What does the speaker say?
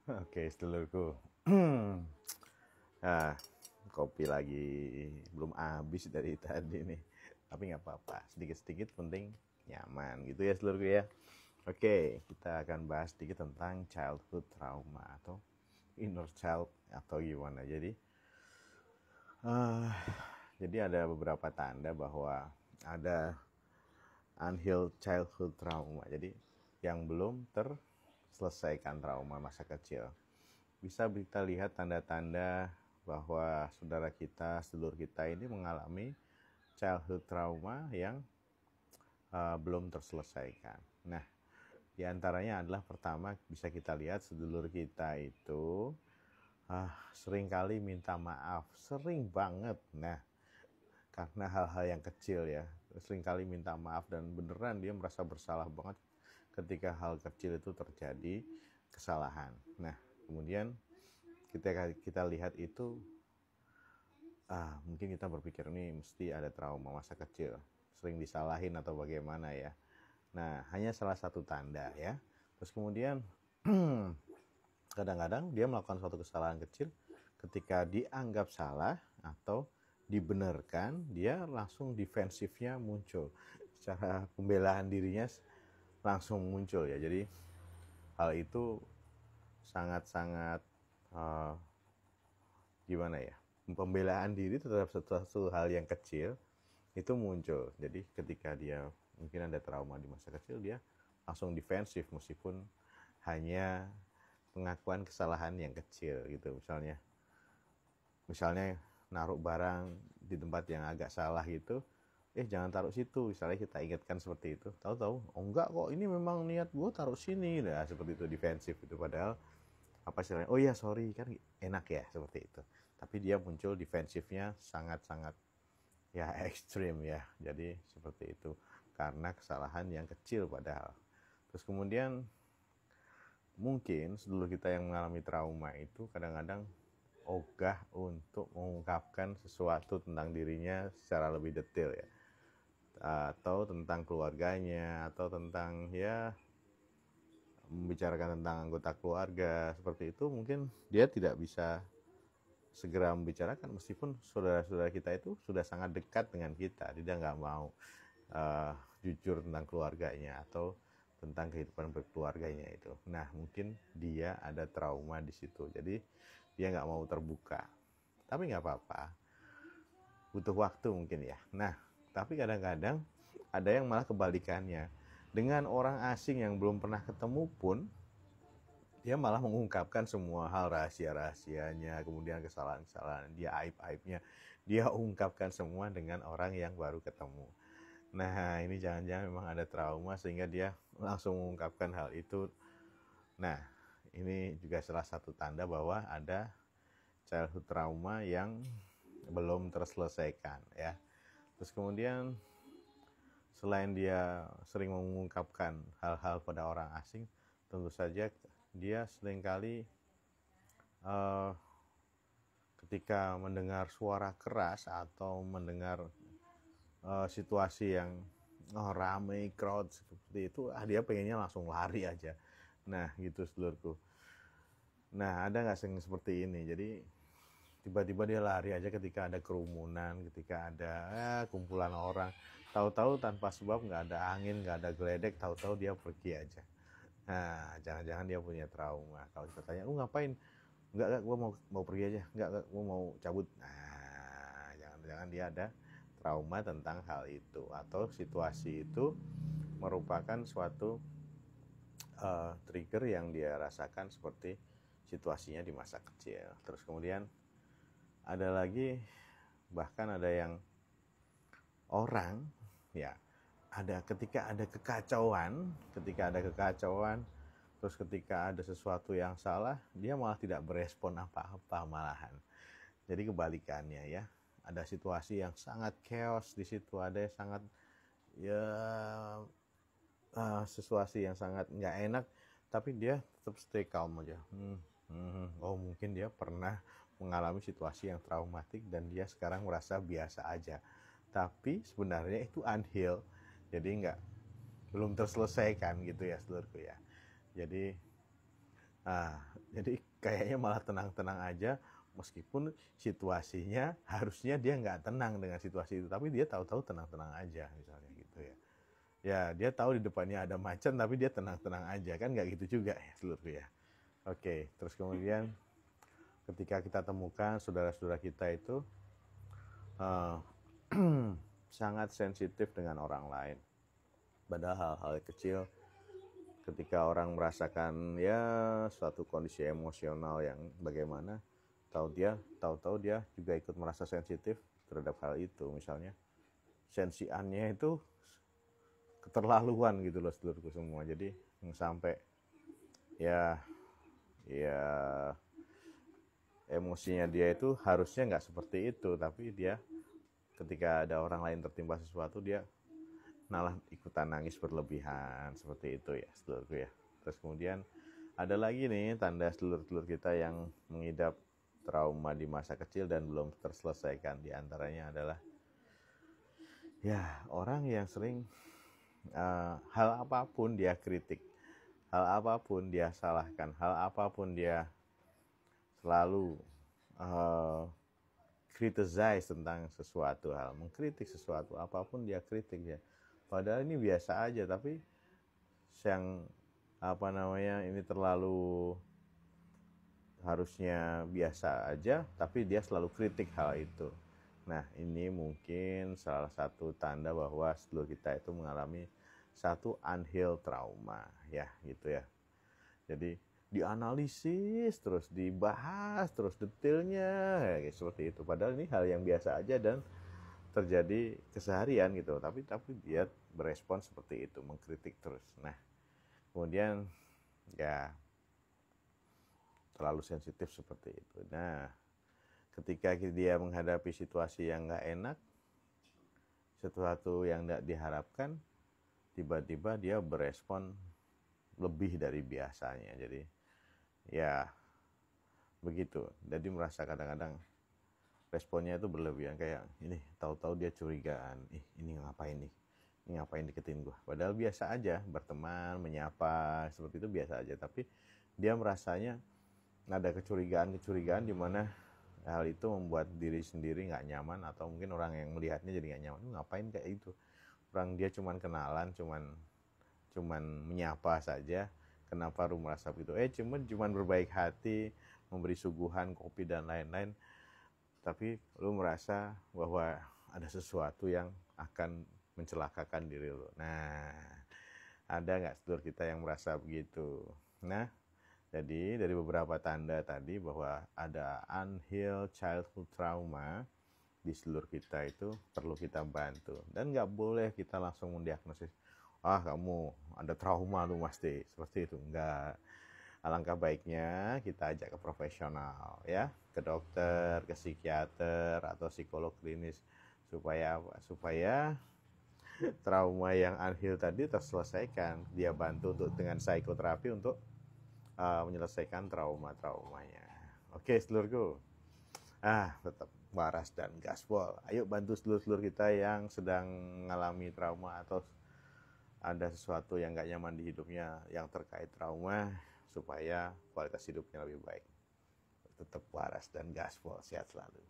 Oke, sedulurku. Nah, kopi lagi belum habis dari tadi nih. Tapi nggak apa-apa, sedikit-sedikit penting nyaman gitu ya sedulurku ya. Oke, kita akan bahas sedikit tentang childhood trauma atau inner child atau gimana. Eh, jadi ada beberapa tanda bahwa ada unhealed childhood trauma. Jadi yang belum terselesaikan trauma masa kecil. Bisa kita lihat tanda-tanda bahwa saudara kita, sedulur kita ini mengalami childhood trauma yang belum terselesaikan. Nah, diantaranya adalah pertama bisa kita lihat sedulur kita itu sering kali minta maaf, sering banget. Nah, karena hal-hal yang kecil ya, sering kali minta maaf dan beneran dia merasa bersalah banget ketika hal kecil itu terjadi kesalahan. Nah, kemudian kita lihat itu mungkin kita berpikir ini mesti ada trauma masa kecil, sering disalahin atau bagaimana ya. Nah, hanya salah satu tanda ya. Terus kemudian kadang-kadang dia melakukan suatu kesalahan kecil, ketika dianggap salah atau dibenarkan, dia langsung defensifnya muncul, secara pembelaan dirinya langsung muncul ya. Jadi hal itu sangat-sangat uh, gimana ya, pembelaan diri terhadap sesuatu hal yang kecil itu muncul. Jadi ketika dia mungkin ada trauma di masa kecil, dia langsung defensif meskipun hanya pengakuan kesalahan yang kecil gitu. Misalnya naruh barang di tempat yang agak salah gitu, jangan taruh situ, misalnya kita ingatkan seperti itu, tahu-tahu oh enggak kok, ini memang niat gue taruh sini. Nah, seperti itu, defensif itu. Padahal apa istilahnya, oh ya sorry, kan enak ya seperti itu. Tapi dia muncul defensifnya sangat-sangat ya ekstrim ya. Jadi seperti itu karena kesalahan yang kecil padahal. Terus kemudian mungkin sedulur kita yang mengalami trauma itu kadang-kadang ogah untuk mengungkapkan sesuatu tentang dirinya secara lebih detail ya, atau tentang keluarganya, atau tentang ya membicarakan tentang anggota keluarga seperti itu. Mungkin dia tidak bisa segera membicarakan meskipun saudara-saudara kita itu sudah sangat dekat dengan kita. Dia nggak mau uh, jujur tentang keluarganya atau tentang kehidupan berkeluarganya itu. Nah, mungkin dia ada trauma di situ, jadi dia nggak mau terbuka. Tapi nggak apa-apa, butuh waktu mungkin ya. Nah, tapi kadang-kadang ada yang malah kebalikannya. Dengan orang asing yang belum pernah ketemu pun, dia malah mengungkapkan semua hal rahasia-rahasianya, kemudian kesalahan-kesalahan dia, aib-aibnya, dia ungkapkan semua dengan orang yang baru ketemu. Nah, ini jangan-jangan memang ada trauma sehingga dia langsung mengungkapkan hal itu. Nah, ini juga salah satu tanda bahwa ada childhood trauma yang belum terselesaikan ya. Terus kemudian selain dia sering mengungkapkan hal-hal pada orang asing, tentu saja dia seringkali uh, ketika mendengar suara keras atau mendengar situasi yang rame, crowd seperti itu, dia pengennya langsung lari aja. Nah, gitu sedulurku. Nah, ada nggak yang seperti ini? Jadi tiba-tiba dia lari aja ketika ada kerumunan, ketika ada kumpulan orang. Tahu-tahu tanpa sebab, nggak ada angin, nggak ada geledek, tahu-tahu dia pergi aja. Nah, jangan-jangan dia punya trauma. Kalau kita tanya, ngapain? Enggak, gue mau pergi aja. Enggak, gue mau cabut. Nah, jangan-jangan dia ada trauma tentang hal itu, atau situasi itu merupakan suatu trigger yang dia rasakan seperti situasinya di masa kecil. Terus kemudian ada lagi, bahkan ada yang orang ya, ketika ada kekacauan, terus ketika ada sesuatu yang salah, dia malah tidak berespon apa-apa malahan. Jadi kebalikannya ya, ada situasi yang sangat chaos di situ, ada yang sangat ya situasi yang sangat nggak enak, tapi dia tetap stay calm aja. Oh, mungkin dia pernah mengalami situasi yang traumatik dan dia sekarang merasa biasa aja, tapi sebenarnya itu unhealed, jadi belum terselesaikan gitu ya seluruhku ya. Jadi Nah, jadi kayaknya malah tenang-tenang aja, meskipun situasinya harusnya dia nggak tenang dengan situasi itu, tapi dia tahu-tahu tenang-tenang aja misalnya gitu ya. Ya, dia tahu di depannya ada macan, tapi dia tenang-tenang aja, kan nggak gitu juga ya seluruhku ya. Oke, terus kemudian ketika kita temukan saudara-saudara kita itu uh, sangat sensitif dengan orang lain, padahal hal-hal kecil ketika orang merasakan ya suatu kondisi emosional yang bagaimana, tahu-tahu dia juga ikut merasa sensitif terhadap hal itu. Misalnya sensiannya itu keterlaluan gitu loh seluruhku semua, jadi sampai ya ya emosinya dia itu harusnya nggak seperti itu, tapi dia ketika ada orang lain tertimpa sesuatu dia malah ikutan nangis berlebihan seperti itu ya seluruhku ya. Terus kemudian ada lagi nih tanda sedulur-sedulur kita yang mengidap trauma di masa kecil dan belum terselesaikan. Di antaranya adalah ya orang yang sering hal apapun dia kritik, hal apapun dia salahkan, hal apapun dia selalu criticize tentang sesuatu hal, mengkritik sesuatu apapun dia kritik ya. Padahal ini biasa aja, tapi yang ini terlalu harusnya biasa aja, tapi dia selalu kritik hal itu. Nah, ini mungkin salah satu tanda bahwa sedulur kita itu mengalami satu unhealed trauma ya gitu ya. Jadi dianalisis terus, dibahas terus detailnya ya, seperti itu. Padahal ini hal yang biasa aja dan terjadi keseharian gitu, tapi dia berespon seperti itu, mengkritik terus. Nah, kemudian ya terlalu sensitif seperti itu. Nah, ketika dia menghadapi situasi yang nggak enak, sesuatu yang tidak diharapkan, tiba-tiba dia berespon lebih dari biasanya. Jadi ya begitu. Jadi merasa kadang-kadang responnya itu berlebihan, kayak ini tahu-tahu dia curigaan, ini ngapain nih, ini ngapain deketin gue, padahal biasa aja berteman, menyapa seperti itu biasa aja, tapi dia merasanya ada kecurigaan di mana hal itu membuat diri sendiri nggak nyaman, atau mungkin orang yang melihatnya jadi nggak nyaman. Ngapain kayak itu, orang dia cuman kenalan, cuman menyapa saja, kenapa lu merasa begitu? Cuman berbaik hati, memberi suguhan kopi dan lain-lain, tapi lu merasa bahwa ada sesuatu yang akan mencelakakan diri lu. Nah, ada nggak sedulur kita yang merasa begitu? Nah, jadi dari beberapa tanda tadi bahwa ada unhealed childhood trauma di sedulur kita itu perlu kita bantu, dan nggak boleh kita langsung mendiagnosis, kamu ada trauma lu pasti, seperti itu. Enggak. Alangkah baiknya kita ajak ke profesional ya, ke dokter, ke psikiater atau psikolog klinis, supaya trauma yang unhealed tadi terselesaikan. Dia bantu dengan psikoterapi untuk menyelesaikan traumanya. Oke sedulurku, tetap waras dan gaspol. Ayo bantu sedulur-sedulur kita yang sedang mengalami trauma atau ada sesuatu yang gak nyaman di hidupnya yang terkait trauma, supaya kualitas hidupnya lebih baik. Tetap waras dan gaspol, sehat selalu.